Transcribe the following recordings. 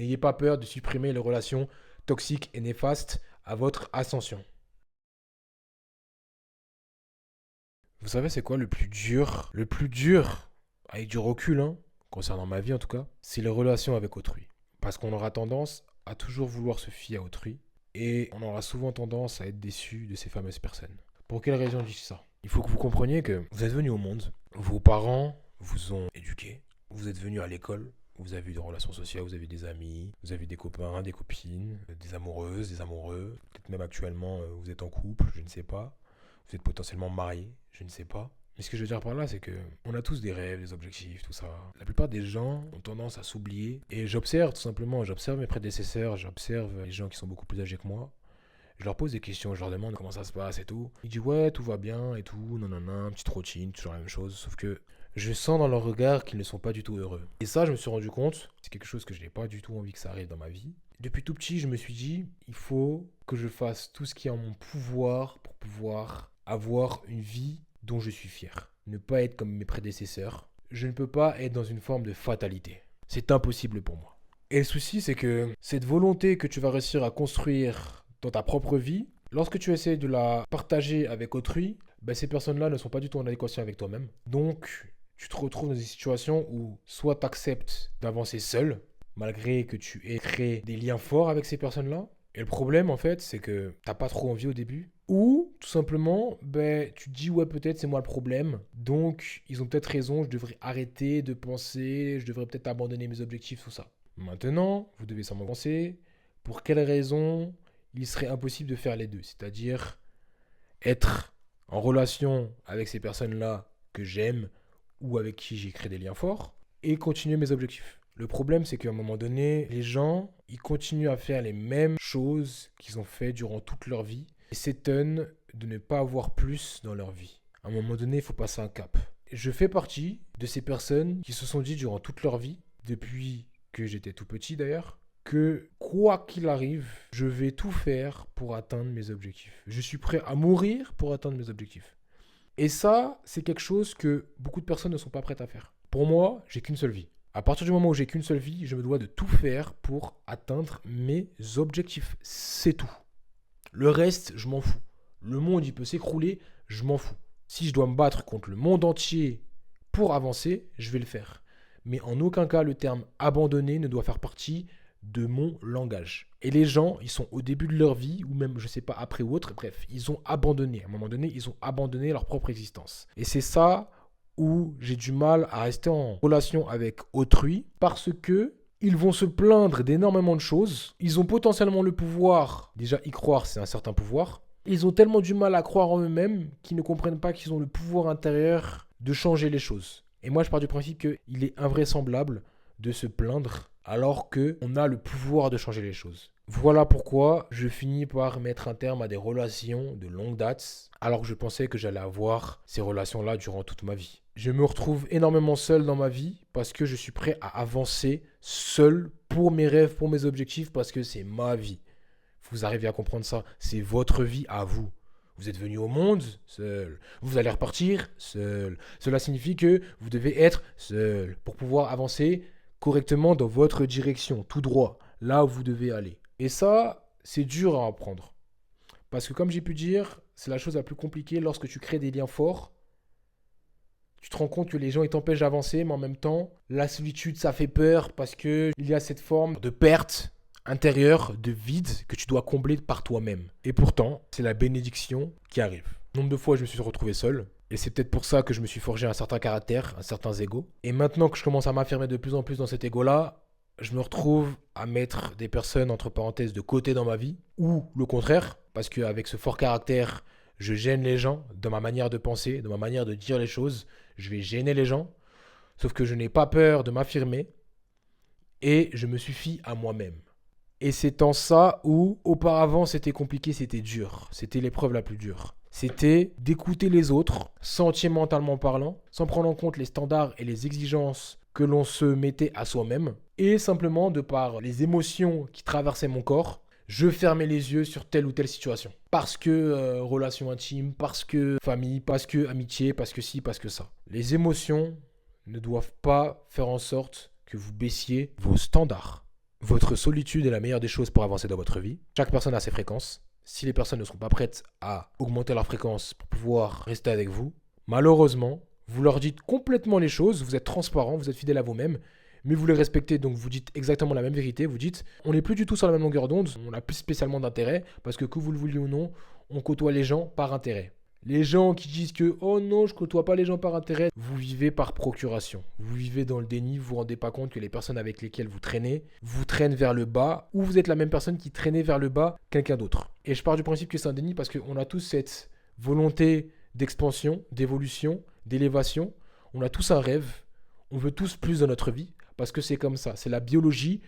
N'ayez pas peur de supprimer les relations toxiques et néfastes à votre ascension. Vous savez, c'est quoi le plus dur? Le plus dur, avec du recul, hein, concernant ma vie en tout cas, c'est les relations avec autrui. Parce qu'on aura tendance à toujours vouloir se fier à autrui et on aura souvent tendance à être déçu de ces fameuses personnes. Pour quelle raison je dis ça? Il faut que vous compreniez que vous êtes venu au monde, vos parents vous ont éduqué, vous êtes venu à l'école, vous avez eu des relations sociales, vous avez des amis, vous avez des copains, des copines, des amoureuses, des amoureux. Peut-être même actuellement, vous êtes en couple, je ne sais pas. Vous êtes potentiellement marié, je ne sais pas. Mais ce que je veux dire par là, c'est que on a tous des rêves, des objectifs, tout ça. La plupart des gens ont tendance à s'oublier. Et j'observe tout simplement, j'observe mes prédécesseurs, j'observe les gens qui sont beaucoup plus âgés que moi. Je leur pose des questions, je leur demande comment ça se passe et tout. Ils disent ouais, tout va bien et tout, non, non, non, petite routine, toujours la même chose. Sauf que je sens dans leur regard qu'ils ne sont pas du tout heureux. Et ça, je me suis rendu compte, c'est quelque chose que je n'ai pas du tout envie que ça arrive dans ma vie. Depuis tout petit, je me suis dit, il faut que je fasse tout ce qui est en mon pouvoir pour pouvoir avoir une vie dont je suis fier. Ne pas être comme mes prédécesseurs. Je ne peux pas être dans une forme de fatalité. C'est impossible pour moi. Et le souci, c'est que cette volonté que tu vas réussir à construire dans ta propre vie, lorsque tu essaies de la partager avec autrui, ben ces personnes-là ne sont pas du tout en adéquation avec toi-même. Donc, tu te retrouves dans des situations où soit tu acceptes d'avancer seul, malgré que tu aies créé des liens forts avec ces personnes-là. Et le problème, en fait, c'est que t'as pas trop envie au début. Ou, tout simplement, ben, tu te dis, ouais, peut-être c'est moi le problème. Donc, ils ont peut-être raison, je devrais arrêter de penser, je devrais peut-être abandonner mes objectifs, tout ça. Maintenant, vous devez seulement penser pour quelles raisons il serait impossible de faire les deux. C'est-à-dire être en relation avec ces personnes-là que j'aime ou avec qui j'ai créé des liens forts et continuer mes objectifs. Le problème, c'est qu'à un moment donné, les gens, ils continuent à faire les mêmes choses qu'ils ont fait durant toute leur vie et s'étonnent de ne pas avoir plus dans leur vie. À un moment donné, il faut passer un cap. Je fais partie de ces personnes qui se sont dit durant toute leur vie, depuis que j'étais tout petit d'ailleurs, que quoi qu'il arrive, je vais tout faire pour atteindre mes objectifs. Je suis prêt à mourir pour atteindre mes objectifs. Et ça, c'est quelque chose que beaucoup de personnes ne sont pas prêtes à faire. Pour moi, j'ai qu'une seule vie. À partir du moment où j'ai qu'une seule vie, je me dois de tout faire pour atteindre mes objectifs. C'est tout. Le reste, je m'en fous. Le monde, il peut s'écrouler, je m'en fous. Si je dois me battre contre le monde entier pour avancer, je vais le faire. Mais en aucun cas, le terme abandonner ne doit faire partie de mon langage. Et les gens, ils sont au début de leur vie, ou même, je sais pas, après ou autre, bref, ils ont abandonné. À un moment donné, ils ont abandonné leur propre existence. Et c'est ça où j'ai du mal à rester en relation avec autrui, parce que ils vont se plaindre d'énormément de choses. Ils ont potentiellement le pouvoir, déjà y croire, c'est un certain pouvoir. Ils ont tellement du mal à croire en eux-mêmes qu'ils ne comprennent pas qu'ils ont le pouvoir intérieur de changer les choses. Et moi, je pars du principe qu'il est invraisemblable de se plaindre alors qu'on a le pouvoir de changer les choses. Voilà pourquoi je finis par mettre un terme à des relations de longue date, alors que je pensais que j'allais avoir ces relations-là durant toute ma vie. Je me retrouve énormément seul dans ma vie parce que je suis prêt à avancer seul pour mes rêves, pour mes objectifs, parce que c'est ma vie. Vous arrivez à comprendre ça, c'est votre vie à vous. Vous êtes venu au monde seul. Vous allez repartir seul. Cela signifie que vous devez être seul pour pouvoir avancer correctement dans votre direction, tout droit, là où vous devez aller. Et ça, c'est dur à apprendre. Parce que comme j'ai pu dire, c'est la chose la plus compliquée lorsque tu crées des liens forts. Tu te rends compte que les gens ils t'empêchent d'avancer, mais en même temps, la solitude, ça fait peur parce que il y a cette forme de perte intérieure, de vide que tu dois combler par toi-même. Et pourtant, c'est la bénédiction qui arrive. Nombre de fois, je me suis retrouvé seul. Et c'est peut-être pour ça que je me suis forgé un certain caractère, un certain ego. Et maintenant que je commence à m'affirmer de plus en plus dans cet ego-là, je me retrouve à mettre des personnes, entre parenthèses, de côté dans ma vie. Ou le contraire, parce qu'avec ce fort caractère, je gêne les gens dans ma manière de penser, dans ma manière de dire les choses. Je vais gêner les gens. Sauf que je n'ai pas peur de m'affirmer. Et je me suffis à moi-même. Et c'est en ça où, auparavant, c'était compliqué, c'était dur. C'était l'épreuve la plus dure. C'était d'écouter les autres, sentimentalement parlant, sans prendre en compte les standards et les exigences que l'on se mettait à soi-même. Et simplement, de par les émotions qui traversaient mon corps, je fermais les yeux sur telle ou telle situation. Parce que relation intime, parce que famille, parce que amitié, parce que ci, parce que ça. Les émotions ne doivent pas faire en sorte que vous baissiez vos standards. Votre solitude est la meilleure des choses pour avancer dans votre vie. Chaque personne a ses fréquences. Si les personnes ne sont pas prêtes à augmenter leur fréquence pour pouvoir rester avec vous, malheureusement, vous leur dites complètement les choses, vous êtes transparent, vous êtes fidèle à vous-même, mais vous les respectez, donc vous dites exactement la même vérité, vous dites on n'est plus du tout sur la même longueur d'onde, on n'a plus spécialement d'intérêt, parce que vous le vouliez ou non, on côtoie les gens par intérêt. Les gens qui disent que oh non, je côtoie pas les gens par intérêt, vous vivez par procuration. Vous vivez dans le déni, vous vous rendez pas compte que les personnes avec lesquelles vous traînent vers le bas, ou vous êtes la même personne qui traînait vers le bas quelqu'un d'autre. Et je pars du principe que c'est un déni parce qu'on a tous cette volonté d'expansion, d'évolution, d'élévation. On a tous un rêve, on veut tous plus dans notre vie, parce que c'est comme ça, c'est la biologie.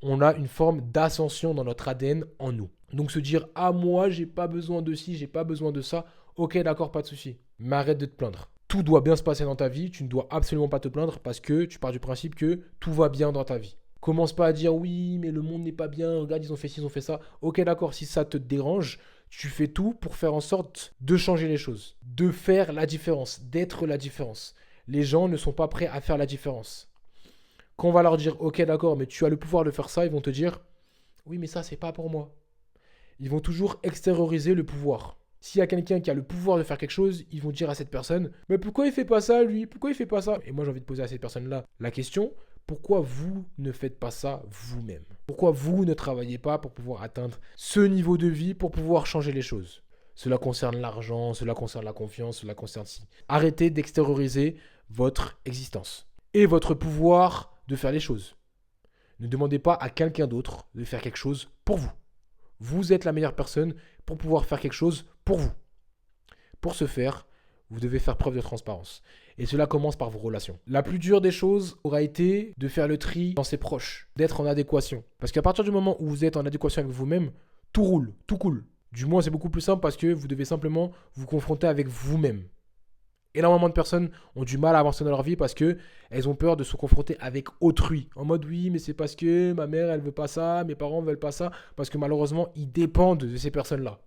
On a une forme d'ascension dans notre ADN en nous. Donc se dire ah moi j'ai pas besoin de ci, j'ai pas besoin de ça. Ok, d'accord, pas de souci. Mais arrête de te plaindre. Tout doit bien se passer dans ta vie. Tu ne dois absolument pas te plaindre parce que tu pars du principe que tout va bien dans ta vie. Commence pas à dire oui, mais le monde n'est pas bien. Regarde, ils ont fait ci, ils ont fait ça. Ok, d'accord, si ça te dérange, tu fais tout pour faire en sorte de changer les choses, de faire la différence, d'être la différence. Les gens ne sont pas prêts à faire la différence. Quand on va leur dire ok, d'accord, mais tu as le pouvoir de faire ça, ils vont te dire oui, mais ça, c'est pas pour moi. Ils vont toujours extérioriser le pouvoir. S'il y a quelqu'un qui a le pouvoir de faire quelque chose, ils vont dire à cette personne « Mais pourquoi il fait pas ça, lui? Pourquoi il fait pas ça ?» Et moi, j'ai envie de poser à cette personne-là la question « Pourquoi vous ne faites pas ça vous-même? Pourquoi vous ne travaillez pas pour pouvoir atteindre ce niveau de vie, pour pouvoir changer les choses ?» Cela concerne l'argent, cela concerne la confiance, cela concerne si. Arrêtez d'extérioriser votre existence et votre pouvoir de faire les choses. Ne demandez pas à quelqu'un d'autre de faire quelque chose pour vous. Vous êtes la meilleure personne pour pouvoir faire quelque chose pour vous. Pour ce faire, vous devez faire preuve de transparence. Et cela commence par vos relations. La plus dure des choses aura été de faire le tri dans ses proches, d'être en adéquation. Parce qu'à partir du moment où vous êtes en adéquation avec vous-même, tout roule, tout coule. Du moins, c'est beaucoup plus simple parce que vous devez simplement vous confronter avec vous-même. Énormément de personnes ont du mal à avancer dans leur vie parce qu'elles ont peur de se confronter avec autrui. En mode oui, mais c'est parce que ma mère, elle veut pas ça, mes parents veulent pas ça, parce que malheureusement, ils dépendent de ces personnes-là.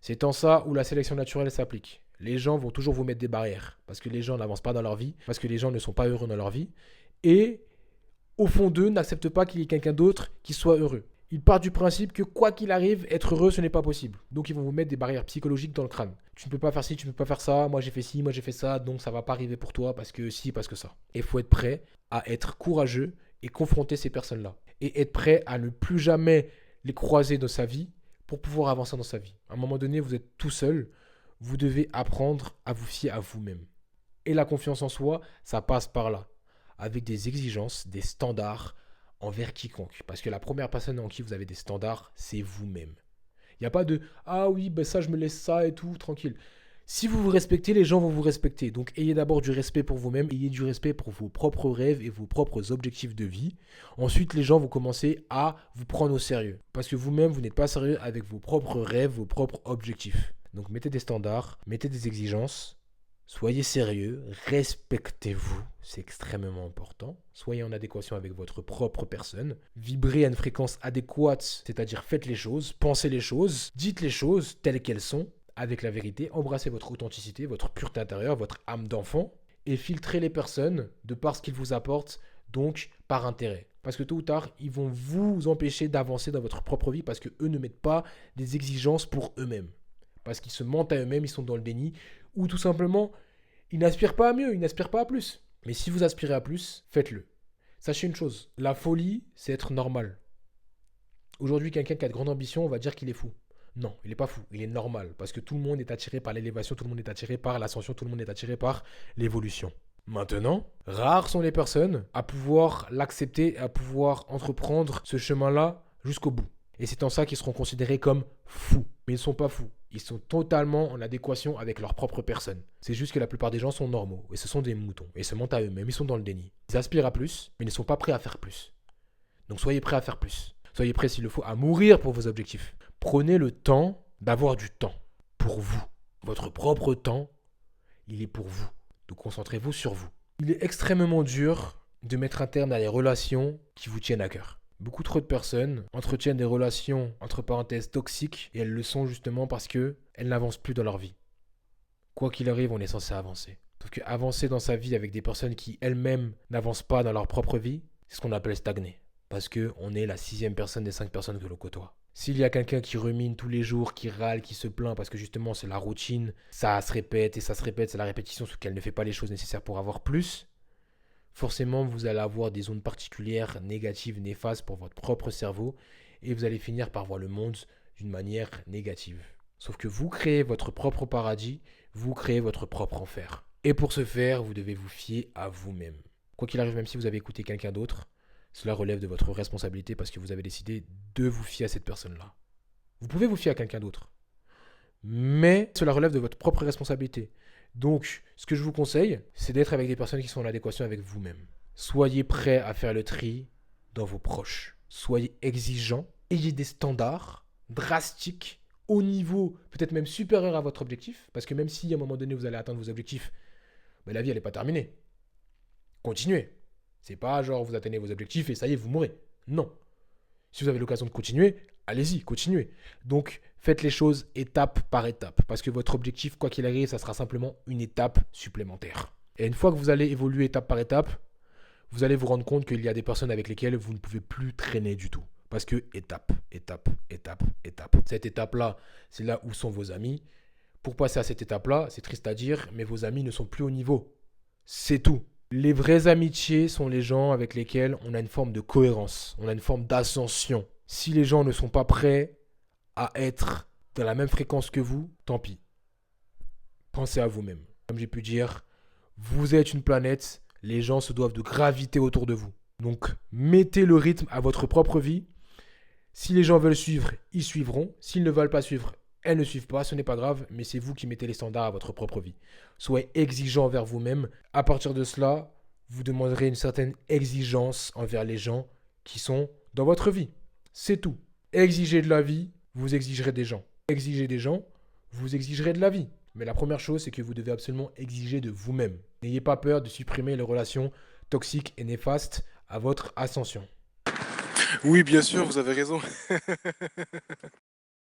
C'est en ça où la sélection naturelle s'applique. Les gens vont toujours vous mettre des barrières parce que les gens n'avancent pas dans leur vie, parce que les gens ne sont pas heureux dans leur vie. Et au fond d'eux, n'acceptent pas qu'il y ait quelqu'un d'autre qui soit heureux. Ils partent du principe que quoi qu'il arrive, être heureux, ce n'est pas possible. Donc ils vont vous mettre des barrières psychologiques dans le crâne. Tu ne peux pas faire ci, tu ne peux pas faire ça, moi j'ai fait ci, moi j'ai fait ça, donc ça va pas arriver pour toi parce que si, parce que ça. Et il faut être prêt à être courageux et confronter ces personnes-là. Et être prêt à ne plus jamais les croiser dans sa vie pour pouvoir avancer dans sa vie. À un moment donné, vous êtes tout seul, vous devez apprendre à vous fier à vous-même. Et la confiance en soi, ça passe par là, avec des exigences, des standards, envers quiconque. Parce que la première personne en qui vous avez des standards, c'est vous-même. Il n'y a pas de « Ah oui, ben ça, je me laisse ça et tout, tranquille ». Si vous vous respectez, les gens vont vous respecter. Donc, ayez d'abord du respect pour vous-même, ayez du respect pour vos propres rêves et vos propres objectifs de vie. Ensuite, les gens vont commencer à vous prendre au sérieux. Parce que vous-même, vous n'êtes pas sérieux avec vos propres rêves, vos propres objectifs. Donc, mettez des standards, mettez des exigences. Soyez sérieux, respectez-vous, c'est extrêmement important. Soyez en adéquation avec votre propre personne. Vibrez à une fréquence adéquate, c'est-à-dire faites les choses, pensez les choses, dites les choses telles qu'elles sont, avec la vérité. Embrassez votre authenticité, votre pureté intérieure, votre âme d'enfant. Et filtrez les personnes de par ce qu'ils vous apportent, donc par intérêt. Parce que tôt ou tard, ils vont vous empêcher d'avancer dans votre propre vie parce qu'eux ne mettent pas des exigences pour eux-mêmes. Parce qu'ils se mentent à eux-mêmes, ils sont dans le déni. Ou tout simplement, ils n'aspirent pas à mieux, ils n'aspirent pas à plus. Mais si vous aspirez à plus, faites-le. Sachez une chose, la folie, c'est être normal. Aujourd'hui, quelqu'un qui a de grandes ambitions, on va dire qu'il est fou. Non, il n'est pas fou, il est normal. Parce que tout le monde est attiré par l'élévation, tout le monde est attiré par l'ascension, tout le monde est attiré par l'évolution. Maintenant, rares sont les personnes à pouvoir l'accepter, à pouvoir entreprendre ce chemin-là jusqu'au bout. Et c'est en ça qu'ils seront considérés comme fous. Mais ils ne sont pas fous. Ils sont totalement en adéquation avec leur propre personne. C'est juste que la plupart des gens sont normaux. Et ce sont des moutons. Et se mentent à eux-mêmes. Ils sont dans le déni. Ils aspirent à plus, mais ils ne sont pas prêts à faire plus. Donc soyez prêts à faire plus. Soyez prêts s'il le faut à mourir pour vos objectifs. Prenez le temps d'avoir du temps pour vous. Votre propre temps, il est pour vous. Donc concentrez-vous sur vous. Il est extrêmement dur de mettre un terme à les relations qui vous tiennent à cœur. Beaucoup trop de personnes entretiennent des relations, entre parenthèses, toxiques, et elles le sont justement parce qu'elles n'avancent plus dans leur vie. Quoi qu'il arrive, on est censé avancer. Sauf qu'avancer dans sa vie avec des personnes qui elles-mêmes n'avancent pas dans leur propre vie, c'est ce qu'on appelle stagner. Parce qu'on est la sixième personne des 5 personnes que l'on côtoie. S'il y a quelqu'un qui rumine tous les jours, qui râle, qui se plaint parce que justement c'est la routine, ça se répète et ça se répète, c'est la répétition, sauf qu'elle ne fait pas les choses nécessaires pour avoir plus, forcément vous allez avoir des ondes particulières, négatives, néfastes pour votre propre cerveau et vous allez finir par voir le monde d'une manière négative. Sauf que vous créez votre propre paradis, vous créez votre propre enfer. Et pour ce faire, vous devez vous fier à vous-même. Quoi qu'il arrive, même si vous avez écouté quelqu'un d'autre, cela relève de votre responsabilité parce que vous avez décidé de vous fier à cette personne-là. Vous pouvez vous fier à quelqu'un d'autre, mais cela relève de votre propre responsabilité. Donc, ce que je vous conseille, c'est d'être avec des personnes qui sont en adéquation avec vous-même. Soyez prêts à faire le tri dans vos proches. Soyez exigeants, ayez des standards drastiques, au niveau peut-être même supérieur à votre objectif, parce que même si à un moment donné vous allez atteindre vos objectifs, mais la vie elle n'est pas terminée. Continuez. C'est pas genre vous atteignez vos objectifs et ça y est, vous mourrez. Non. Si vous avez l'occasion de continuer, allez-y, continuez. Donc, faites les choses étape par étape. Parce que votre objectif, quoi qu'il arrive, ça sera simplement une étape supplémentaire. Et une fois que vous allez évoluer étape par étape, vous allez vous rendre compte qu'il y a des personnes avec lesquelles vous ne pouvez plus traîner du tout. Parce que étape, étape, étape, étape. Cette étape-là, c'est là où sont vos amis. Pour passer à cette étape-là, c'est triste à dire, mais vos amis ne sont plus au niveau. C'est tout. Les vraies amitiés sont les gens avec lesquels on a une forme de cohérence, on a une forme d'ascension. Si les gens ne sont pas prêts à être dans la même fréquence que vous, tant pis. Pensez à vous-même. Comme j'ai pu dire, vous êtes une planète, les gens se doivent de graviter autour de vous. Donc, mettez le rythme à votre propre vie. Si les gens veulent suivre, ils suivront. S'ils ne veulent pas suivre, elles ne suivent pas, ce n'est pas grave, mais c'est vous qui mettez les standards à votre propre vie. Soyez exigeant envers vous-même. À partir de cela, vous demanderez une certaine exigence envers les gens qui sont dans votre vie. C'est tout. Exigez de la vie, vous exigerez des gens. Exigez des gens, vous exigerez de la vie. Mais la première chose, c'est que vous devez absolument exiger de vous-même. N'ayez pas peur de supprimer les relations toxiques et néfastes à votre ascension. Oui, bien sûr, vous avez raison.